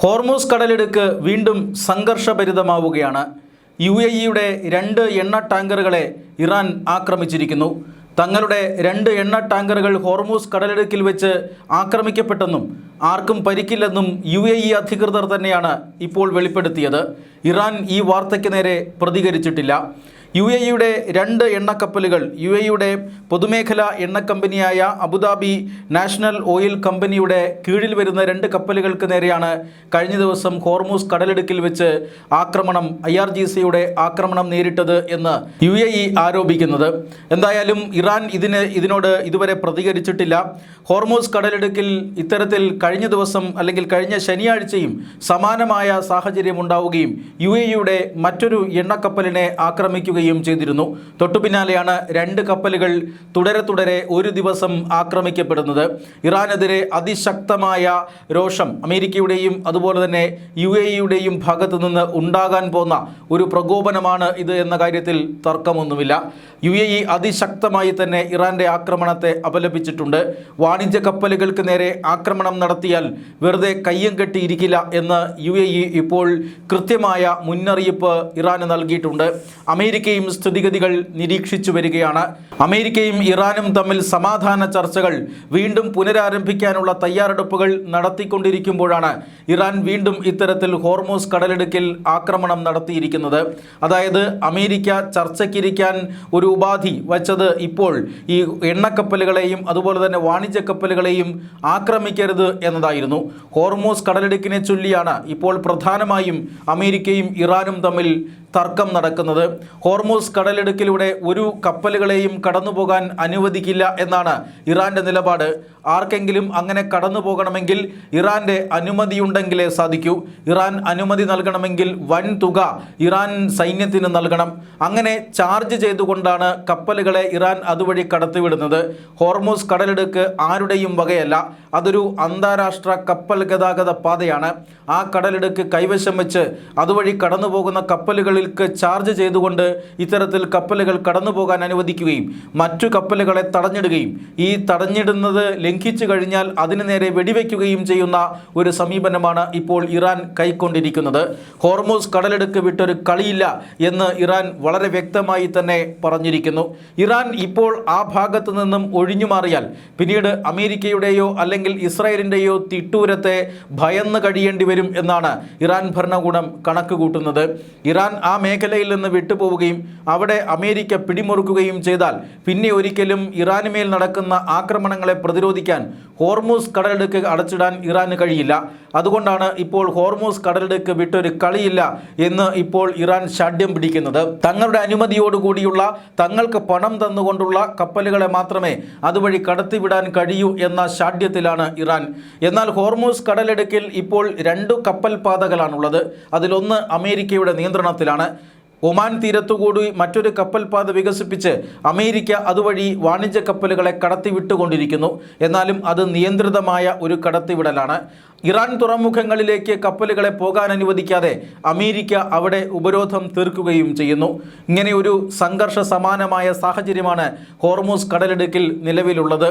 Hormuz കടലിടുക്ക് വീണ്ടും സംഘർഷഭരിതമാവുകയാണ്. UAEയുടെ 2 എണ്ണ ടാങ്കറുകളെ ഇറാൻ ആക്രമിച്ചിരിക്കുന്നു. തങ്ങളുടെ 2 എണ്ണ ടാങ്കറുകൾ ഹോർമൂസ് കടലിടുക്കിൽ വെച്ച് ആക്രമിക്കപ്പെട്ടെന്നും ആർക്കും പരിക്കില്ലെന്നും UAE അധികൃതർ തന്നെയാണ് ഇപ്പോൾ വെളിപ്പെടുത്തിയത്. ഇറാൻ ഈ വാർത്തയ്ക്ക് നേരെ പ്രതികരിച്ചിട്ടില്ല. UAEയുടെ 2 എണ്ണക്കപ്പലുകൾ UAEയുടെ പൊതുമേഖലാ എണ്ണ കമ്പനിയായ അബുദാബി നാഷണൽ ഓയിൽ കമ്പനിയുടെ കീഴിൽ വരുന്ന 2 കപ്പലുകൾക്ക് നേരെയാണ് കഴിഞ്ഞ ദിവസം ഹോർമൂസ് കടലിടുക്കിൽ വെച്ച് IRGCയുടെ ആക്രമണം നേരിട്ടത് എന്ന് UAE ആരോപിക്കുന്നത്. എന്തായാലും ഇറാൻ ഇതിനോട് ഇതുവരെ പ്രതികരിച്ചിട്ടില്ല. ഹോർമൂസ് കടലിടുക്കിൽ ഇത്തരത്തിൽ കഴിഞ്ഞ ദിവസം അല്ലെങ്കിൽ കഴിഞ്ഞ ശനിയാഴ്ചയും സമാനമായ സാഹചര്യം ഉണ്ടാവുകയും UAEയുടെ മറ്റൊരു എണ്ണക്കപ്പലിനെ ആക്രമിക്കുകയും ചെയ്തിരുന്നു. തൊട്ടു പിന്നാലെയാണ് 2 കപ്പലുകൾ തുടരെ ഒരു ദിവസം ആക്രമിക്കപ്പെടുന്നത്. ഇറാനെതിരെ അതിശക്തമായ രോഷം അമേരിക്കയുടെയും അതുപോലെ തന്നെ UAEയുടെയും ഭാഗത്തു നിന്ന് ഉണ്ടാകാൻ പോകുന്ന ഒരു പ്രകോപനമാണ് ഇത് എന്ന കാര്യത്തിൽ തർക്കമൊന്നുമില്ല. UAE അതിശക്തമായി തന്നെ ഇറാന്റെ ആക്രമണത്തെ അപലപിച്ചിട്ടുണ്ട്. വാണിജ്യ കപ്പലുകൾക്ക് നേരെ ആക്രമണം നടത്തിയാൽ വെറുതെ കയ്യും കെട്ടിയിരിക്കില്ല എന്ന് UAE ഇപ്പോൾ കൃത്യമായ മുന്നറിയിപ്പ് ഇറാന് നൽകിയിട്ടുണ്ട്. അമേരിക്കയും സ്ഥിതിഗതികൾ നിരീക്ഷിച്ചു വരികയാണ്. അമേരിക്കയും ഇറാനും തമ്മിൽ സമാധാന ചർച്ചകൾ വീണ്ടും പുനരാരംഭിക്കാനുള്ള തയ്യാറെടുപ്പുകൾ നടത്തിക്കൊണ്ടിരിക്കുമ്പോഴാണ് ഇറാൻ വീണ്ടും ഇത്തരത്തിൽ ഹോർമൂസ് കടലിടുക്കിൽ ആക്രമണം നടത്തിയിരിക്കുന്നത്. അതായത് അമേരിക്ക ചർച്ചയ്ക്കിരിക്കാൻ ഒരു ഉപാധി വച്ചത് ഇപ്പോൾ ഈ എണ്ണക്കപ്പലുകളെയും അതുപോലെ തന്നെ വാണിജ്യ കപ്പലുകളെയും ആക്രമിക്കരുത് എന്നതായിരുന്നു. ഹോർമൂസ് കടലിടുക്കിനെ ചൊല്ലിയാണ് ഇപ്പോൾ പ്രധാനമായും അമേരിക്കയും ഇറാനും തമ്മിൽ തർക്കം നടക്കുന്നത്. ഹോർമൂസ് കടലിടുക്കിലൂടെ ഒരു കപ്പലുകളെയും കടന്നുപോകാൻ അനുവദിക്കില്ല എന്നാണ് ഇറാന്റെ നിലപാട്. ആർക്കെങ്കിലും അങ്ങനെ കടന്നു പോകണമെങ്കിൽ ഇറാന്റെ അനുമതിയുണ്ടെങ്കിലേ സാധിക്കൂ. ഇറാൻ അനുമതി നൽകണമെങ്കിൽ വൻ തുക ഇറാൻ സൈന്യത്തിന് നൽകണം. അങ്ങനെ ചാർജ് ചെയ്തുകൊണ്ടാണ് കപ്പലുകളെ ഇറാൻ അതുവഴി കടത്തിവിടുന്നത്. ഹോർമൂസ് കടലിടുക്ക് ആരുടെയും വകയല്ല. അതൊരു അന്താരാഷ്ട്ര കപ്പൽ ഗതാഗത പാതയാണ്. ആ കടലിടുക്ക് കൈവശം വെച്ച് അതുവഴി കടന്നു പോകുന്ന കപ്പലുകൾക്ക് ചാർജ് ചെയ്തുകൊണ്ട് ഇത്തരത്തിൽ കപ്പലുകൾ കടന്നു പോകാൻ അനുവദിക്കുകയും മറ്റു കപ്പലുകളെ തടഞ്ഞിടുകയും ഈ തടഞ്ഞിടുന്നത് ലംഘിച്ചു കഴിഞ്ഞാൽ അതിനു നേരെ വെടിവെക്കുകയും ചെയ്യുന്ന ഒരു സമീപനമാണ് ഇപ്പോൾ ഇറാൻ കൈക്കൊണ്ടിരിക്കുന്നത്. ഹോർമൂസ് കടലിടുക്ക് വിട്ടൊരു കളിയില്ല എന്ന് ഇറാൻ വളരെ വ്യക്തമായി തന്നെ പറഞ്ഞിരിക്കുന്നു. ഇറാൻ ഇപ്പോൾ ആ ഭാഗത്തു നിന്നും ഒഴിഞ്ഞു മാറിയാൽ പിന്നീട് അമേരിക്കയുടെയോ അല്ലെങ്കിൽ ഇസ്രായേലിൻ്റെയോ തിട്ടൂരത്തെ ഭയന്ന് കഴിയേണ്ടി വരും എന്നാണ് ഇറാൻ ഭരണകൂടം കണക്ക് കൂട്ടുന്നത്. ഇറാൻ ആ മേഖലയിൽ നിന്ന് വിട്ടുപോവുകയും അവിടെ അമേരിക്ക പിടിമുറുക്കുകയും ചെയ്താൽ പിന്നെ ഒരിക്കലും ഇറാനുമേൽ നടക്കുന്ന ആക്രമണങ്ങളെ പ്രതിരോധിക്കാൻ ഹോർമൂസ് കടലിടുക്ക് അടച്ചിടാൻ ഇറാന് കഴിയില്ല. അതുകൊണ്ടാണ് ഇപ്പോൾ ഹോർമൂസ് കടലിടുക്ക് വിട്ടൊരു കളിയില്ല എന്ന് ഇപ്പോൾ ഇറാൻ ശാഠ്യം പിടിക്കുന്നത്. തങ്ങളുടെ അനുമതിയോടുകൂടിയുള്ള തങ്ങൾക്ക് പണം തന്നുകൊണ്ടുള്ള കപ്പലുകളെ മാത്രമേ അതുവഴി കടത്തിവിടാൻ കഴിയൂ എന്ന ശാഠ്യത്തിലാണ് ഇറാൻ. എന്നാൽ ഹോർമൂസ് കടലിടുക്കിൽ ഇപ്പോൾ 2 കപ്പൽ പാതകളാണുള്ളത്. അതിലൊന്ന് അമേരിക്കയുടെ നിയന്ത്രണത്തിലാണ്. ഒമാൻ തീരത്തുകൂടി മറ്റൊരു കപ്പൽ പാത വികസിപ്പിച്ച് അമേരിക്ക അതുവഴി വാണിജ്യ കപ്പലുകളെ കടത്തിവിട്ടുകൊണ്ടിരിക്കുന്നു. എന്നാലും അത് നിയന്ത്രിതമായ ഒരു കടത്തിവിടലാണ്. ഇറാൻ തുറമുഖങ്ങളിലേക്ക് കപ്പലുകളെ പോകാൻ അനുവദിക്കാതെ അമേരിക്ക അവിടെ ഉപരോധം തീർക്കുകയും ചെയ്യുന്നു. ഇങ്ങനെ ഒരു സംഘർഷ സമാനമായ സാഹചര്യമാണ് ഹോർമൂസ് കടലിടുക്കിൽ നിലവിലുള്ളത്.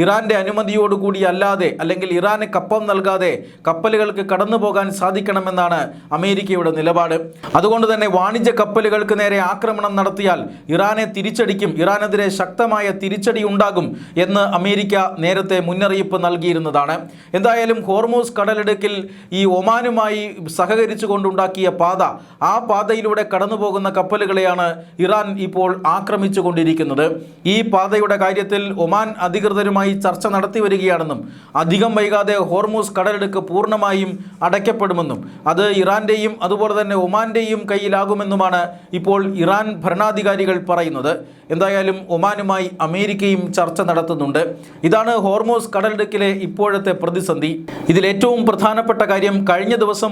ഇറാന്റെ അനുമതിയോടുകൂടി അല്ലാതെ അല്ലെങ്കിൽ ഇറാന് കപ്പം നൽകാതെ കപ്പലുകൾക്ക് കടന്നു പോകാൻ സാധിക്കണമെന്നാണ് അമേരിക്കയുടെ നിലപാട്. അതുകൊണ്ട് തന്നെ വാണിജ്യ കപ്പലുകൾക്ക് നേരെ ആക്രമണം നടത്തിയാൽ ഇറാനെ തിരിച്ചടിക്കും, ഇറാനെതിരെ ശക്തമായ തിരിച്ചടി ഉണ്ടാകും എന്ന് അമേരിക്ക നേരത്തെ മുന്നറിയിപ്പ് നൽകിയിരുന്നതാണ്. എന്തായാലും ഹോർമൂസ് കടലിടുക്കിൽ ഈ ഒമാനുമായി സഹകരിച്ചു കൊണ്ടുണ്ടാക്കിയ പാത, ആ പാതയിലൂടെ കടന്നു പോകുന്ന കപ്പലുകളെയാണ് ഇറാൻ ഇപ്പോൾ ആക്രമിച്ചു കൊണ്ടിരിക്കുന്നത്. ഈ പാതയുടെ കാര്യത്തിൽ ഒമാൻ അധികൃതരുമായി ചർച്ച നടത്തി വരികയാണെന്നും അധികം വൈകാതെ ഹോർമൂസ് കടലിടുക്ക് പൂർണ്ണമായും അടയ്ക്കപ്പെടുമെന്നും അത് ഇറാന്റെയും അതുപോലെ തന്നെ ഒമാന്റെയും കയ്യിലാകുമെന്നുമാണ് ഇപ്പോൾ ഇറാൻ ഭരണാധികാരികൾ പറയുന്നത്. എന്തായാലും ഒമാനുമായി അമേരിക്കയും ചർച്ച നടത്തുന്നുണ്ട്. ഇതാണ് ഹോർമൂസ് കടലിടുക്കിലെ ഇപ്പോഴത്തെ പ്രതിസന്ധി. ഇതിൽ ഏറ്റവും പ്രധാനപ്പെട്ട കാര്യം കഴിഞ്ഞ ദിവസം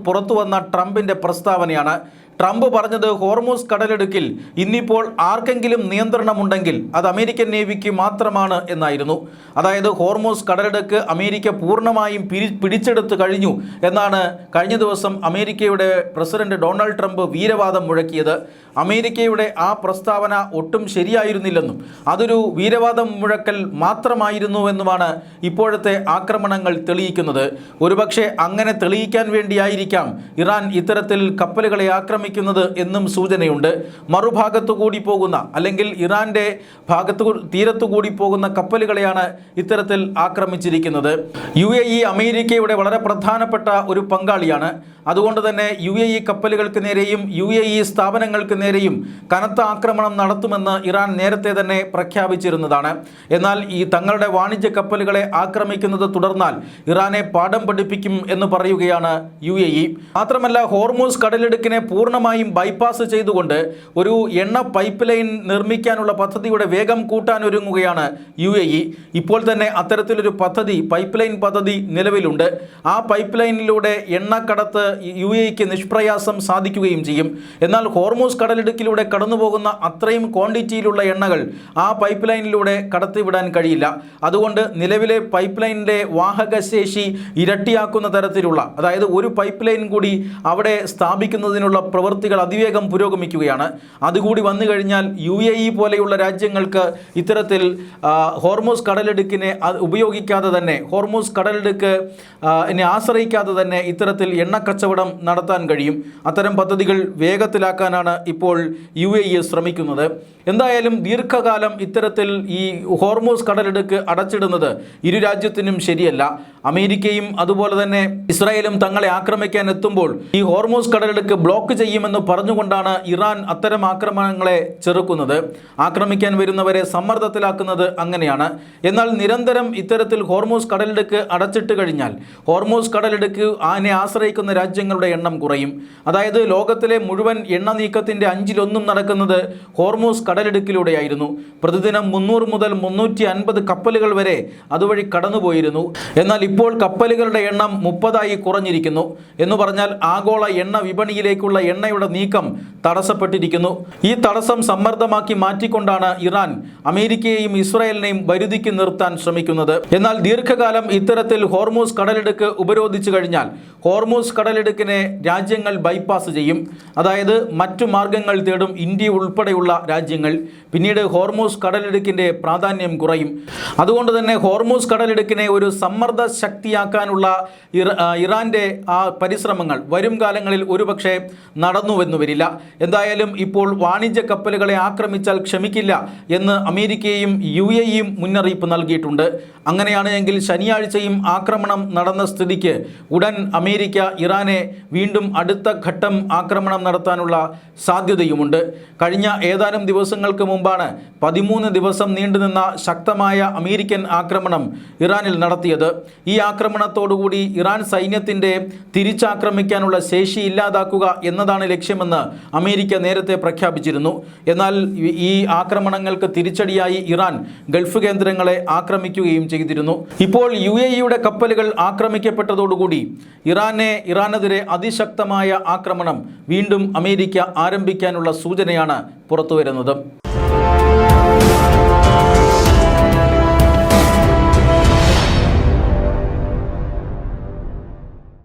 പുറത്തു വന്ന ട്രംപിൻ്റെ പ്രസ്താവനയാണ്. ട്രംപ് പറഞ്ഞത് ഹോർമൂസ് കടലിടുക്കിൽ ഇന്നിപ്പോൾ ആർക്കെങ്കിലും നിയന്ത്രണമുണ്ടെങ്കിൽ അത് അമേരിക്കൻ നേവിക്ക് മാത്രമാണ് എന്നായിരുന്നു. അതായത് ഹോർമൂസ് കടലിടുക്ക് അമേരിക്ക പൂർണ്ണമായും പിടിച്ചെടുത്തു കഴിഞ്ഞു എന്നാണ് കഴിഞ്ഞ ദിവസം അമേരിക്കയുടെ പ്രസിഡന്റ് ഡൊണാൾഡ് ട്രംപ് വീരവാദം മുഴക്കിയത്. അമേരിക്കയുടെ ആ പ്രസ്താവന ഒട്ടും ശരിയായിരുന്നില്ലെന്നും അതൊരു വീരവാദം മുഴക്കൽ മാത്രമായിരുന്നുവെന്നുമാണ് ഇപ്പോഴത്തെ ആക്രമണങ്ങൾ തെളിയിക്കുന്നത്. ഒരുപക്ഷെ അങ്ങനെ തെളിയിക്കാൻ വേണ്ടിയായിരിക്കാം ഇറാൻ ഇത്തരത്തിൽ കപ്പലുകളെ ആക്രമിക്കുന്നത് എന്നും സൂചനയുണ്ട്. മറുഭാഗത്തുകൂടി പോകുന്ന അല്ലെങ്കിൽ ഇറാൻ്റെ തീരത്തുകൂടി പോകുന്ന കപ്പലുകളെയാണ് ഇത്തരത്തിൽ ആക്രമിച്ചിരിക്കുന്നത്. UAE അമേരിക്കയുടെ വളരെ പ്രധാനപ്പെട്ട ഒരു പങ്കാളിയാണ്. അതുകൊണ്ട് തന്നെ UAE കപ്പലുകൾക്ക് നേരെയും UAE സ്ഥാപനങ്ങൾക്ക് നേരെയും കനത്ത ആക്രമണം നടത്തുമെന്ന് ഇറാൻ നേരത്തെ തന്നെ പ്രഖ്യാപിച്ചിരുന്നതാണ്. എന്നാൽ ഈ തങ്ങളുടെ വാണിജ്യ കപ്പലുകളെ ആക്രമിക്കുന്നത് തുടർന്നാൽ ഇറാനെ പാഠം പഠിപ്പിക്കും എന്ന് പറയുകയാണ് UAE. മാത്രമല്ല, ഹോർമൂസ് കടലിടുക്കിനെ പൂർണ്ണമായും ബൈപ്പാസ് ചെയ്തുകൊണ്ട് ഒരു എണ്ണ പൈപ്പ് ലൈൻ നിർമ്മിക്കാനുള്ള പദ്ധതിയുടെ വേഗം കൂട്ടാനൊരുങ്ങുകയാണ് UAE. ഇപ്പോൾ തന്നെ അത്തരത്തിലൊരു പൈപ്പ് ലൈൻ പദ്ധതി നിലവിലുണ്ട്. ആ പൈപ്പ് ലൈനിലൂടെ എണ്ണക്കടത്ത് UAEക്ക് നിഷ്പ്രയാസം സാധിക്കുകയും ചെയ്യും. എന്നാൽ ഹോർമൂസ് കടലിടുക്കിലൂടെ കടന്നുപോകുന്ന അത്രയും ക്വാണ്ടിറ്റിയിലുള്ള എണ്ണകൾ ആ പൈപ്പ് ലൈനിലൂടെ കടത്തിവിടാൻ കഴിയില്ല. അതുകൊണ്ട് നിലവിലെ പൈപ്പ് ലൈനിൻ്റെ വാഹകശേഷി ഇരട്ടിയാക്കുന്ന തരത്തിലുള്ള, അതായത് ഒരു പൈപ്പ് ലൈൻ കൂടി അവിടെ സ്ഥാപിക്കുന്നതിനുള്ള പ്രവൃത്തികൾ അതിവേഗം പുരോഗമിക്കുകയാണ്. അതുകൂടി വന്നു കഴിഞ്ഞാൽ UAE പോലെയുള്ള രാജ്യങ്ങൾക്ക് ഇത്തരത്തിൽ ഹോർമൂസ് കടലിടുക്കിനെ ഉപയോഗിക്കാതെ തന്നെ, ഹോർമൂസ് കടലിടുക്ക് ആശ്രയിക്കാതെ തന്നെ ഇത്തരത്തിൽ എണ്ണക്കച്ചവടം നടത്താൻ കഴിയും. അത്തരം പദ്ധതികൾ വേഗത്തിലാക്കാനാണ് ഇപ്പോൾ UAE ശ്രമിക്കുന്നത്. എന്തായാലും ദീർഘകാലം ഇത്തരത്തിൽ ഈ ഹോർമൂസ് കടലിടുക്ക് അടച്ചിടുന്നത് ഇരു രാജ്യത്തിനും ശരിയല്ല. അമേരിക്കയും അതുപോലെ തന്നെ ഇസ്രായേലും തങ്ങളെ ആക്രമിക്കാൻ എത്തുമ്പോൾ ഈ ഹോർമൂസ് കടലിടുക്ക് ബ്ലോക്ക് ചെയ്യുമെന്ന് പറഞ്ഞുകൊണ്ടാണ് ഇറാൻ അത്തരം ആക്രമണങ്ങളെ ചെറുക്കുന്നത്. ആക്രമിക്കാൻ വരുന്നവരെ സമ്മർദ്ദത്തിലാക്കുന്നത് അങ്ങനെയാണ്. എന്നാൽ നിരന്തരം ഇത്തരത്തിൽ ഹോർമൂസ് കടലിടുക്ക് അടച്ചിട്ട് കഴിഞ്ഞാൽ ഹോർമൂസ് കടലിടുക്ക് അതിനെ ആശ്രയിക്കുന്ന രാജ്യങ്ങളുടെ എണ്ണം കുറയും. അതായത് ലോകത്തിലെ മുഴുവൻ എണ്ണ നീക്കത്തിൻ്റെ 1/5 നടക്കുന്നത് ഹോർമൂസ് കടലിടുക്കിലൂടെയായിരുന്നു. പ്രതിദിനം 300 മുതൽ 350 കപ്പലുകൾ വരെ അതുവഴി കടന്നുപോയിരുന്നു. എന്നാൽ ഇപ്പോൾ കപ്പലുകളുടെ എണ്ണം 30 കുറഞ്ഞിരിക്കുന്നു. എന്ന് പറഞ്ഞാൽ ആഗോള എണ്ണ വിപണിയിലേക്കുള്ള എണ്ണയുടെ നീക്കം തടസ്സപ്പെട്ടിരിക്കുന്നു. ഈ തടസ്സം സമ്മർദ്ദമാക്കി മാറ്റിക്കൊണ്ടാണ് ഇറാൻ അമേരിക്കയെയും ഇസ്രായേലിനെയും വരുതിക്ക് നിർത്താൻ ശ്രമിക്കുന്നത്. എന്നാൽ ദീർഘകാലം ഇത്തരത്തിൽ ഹോർമൂസ് കടലിടുക്ക് ഉപരോധിച്ചു കഴിഞ്ഞാൽ ഹോർമൂസ് കടലിടുക്കിനെ രാജ്യങ്ങൾ ബൈപ്പാസ് ചെയ്യും. അതായത് മറ്റു മാർഗങ്ങൾ തേടും ഇന്ത്യ ഉൾപ്പെടെയുള്ള രാജ്യങ്ങൾ. പിന്നീട് ഹോർമൂസ് കടലിടുക്കിൻ്റെ പ്രാധാന്യം കുറയും. അതുകൊണ്ട് തന്നെ ഹോർമൂസ് കടലിടുക്കിനെ ഒരു സമ്മർദ്ദ ശക്തിയാക്കാനുള്ള ഇറാൻ്റെ ആ പരിശ്രമങ്ങൾ വരും കാലങ്ങളിൽ ഒരുപക്ഷെ നടന്നുവെന്നു വരില്ല. എന്തായാലും ഇപ്പോൾ വാണിജ്യ കപ്പലുകളെ ആക്രമിച്ചാൽ ക്ഷമിക്കില്ല എന്ന് അമേരിക്കയും UAEയും മുന്നറിയിപ്പ് നൽകിയിട്ടുണ്ട്. അങ്ങനെയാണ് എങ്കിൽ ശനിയാഴ്ചയും ആക്രമണം നടന്ന സ്ഥിതിക്ക് ഉടൻ അമേരിക്ക ഇറാനെ വീണ്ടും അടുത്ത ഘട്ടം ആക്രമണം നടത്താനുള്ള സാധ്യതയുമുണ്ട്. കഴിഞ്ഞ ഏതാനും ദിവസങ്ങൾക്ക് മുമ്പാണ് 13 ദിവസം നീണ്ടുനിന്ന ശക്തമായ അമേരിക്കൻ ആക്രമണം ഇറാനിൽ നടത്തിയത്. ഈ ആക്രമണത്തോടുകൂടി ഇറാൻ സൈന്യത്തിൻ്റെ തിരിച്ചാക്രമിക്കാനുള്ള ശേഷി ഇല്ലാതാക്കുക എന്നതാണ് ലക്ഷ്യമെന്ന് അമേരിക്ക നേരത്തെ പ്രഖ്യാപിച്ചിരുന്നു. എന്നാൽ ഈ ആക്രമണങ്ങൾക്ക് തിരിച്ചടിയായി ഇറാൻ ഗൾഫ് കേന്ദ്രങ്ങളെ ആക്രമിക്കുകയും ചെയ്തിരുന്നു. ഇപ്പോൾ UAEയുടെ കപ്പലുകൾ ആക്രമിക്കപ്പെട്ടതോടുകൂടി ഇറാനെതിരെ അതിശക്തമായ ആക്രമണം വീണ്ടും അമേരിക്ക ആരംഭിക്കാനുള്ള സൂചനയാണ് പുറത്തുവരുന്നത്.